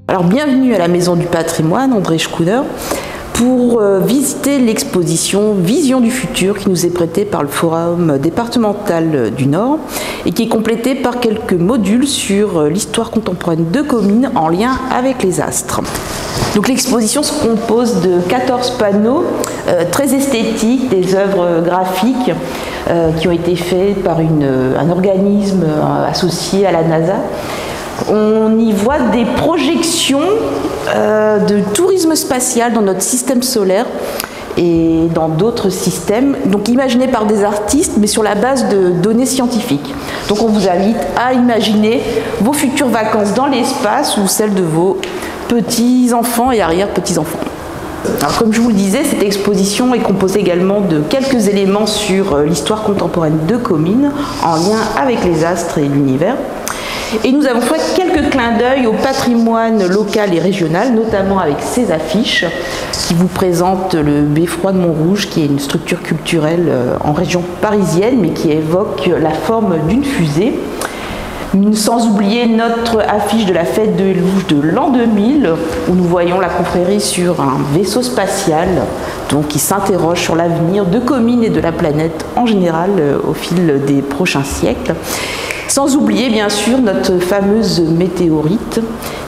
Alors bienvenue à la Maison du Patrimoine, André Schkuder, pour visiter l'exposition Vision du futur qui nous est prêtée par le Forum départemental du Nord et qui est complétée par quelques modules sur l'histoire contemporaine de Comines en lien avec les astres. Donc l'exposition se compose de 14 panneaux très esthétiques, des œuvres graphiques qui ont été faites par un organisme associé à la NASA. On y voit des projections de tourisme spatial dans notre système solaire et dans d'autres systèmes, donc imaginés par des artistes, mais sur la base de données scientifiques. Donc on vous invite à imaginer vos futures vacances dans l'espace ou celles de vos petits-enfants et arrière-petits-enfants. Alors, comme je vous le disais, cette exposition est composée également de quelques éléments sur l'histoire contemporaine de Comines, en lien avec les astres et l'univers. Et nous avons fait quelques clins d'œil au patrimoine local et régional, notamment avec ces affiches qui vous présentent le Beffroi de Montrouge, qui est une structure culturelle en région parisienne, mais qui évoque la forme d'une fusée. Sans oublier notre affiche de la fête de Louge de l'an 2000, où nous voyons la confrérie sur un vaisseau spatial donc, qui s'interroge sur l'avenir de Comines et de la planète en général au fil des prochains siècles. Sans oublier bien sûr notre fameuse météorite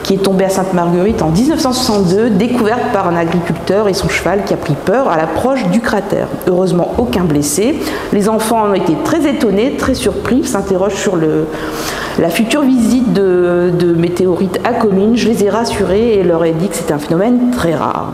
qui est tombée à Sainte-Marguerite en 1962, découverte par un agriculteur et son cheval qui a pris peur à l'approche du cratère. Heureusement, aucun blessé. Les enfants en ont été très étonnés, très surpris, s'interrogent sur la future visite de météorites à Comines. Je les ai rassurés et leur ai dit que c'est un phénomène très rare.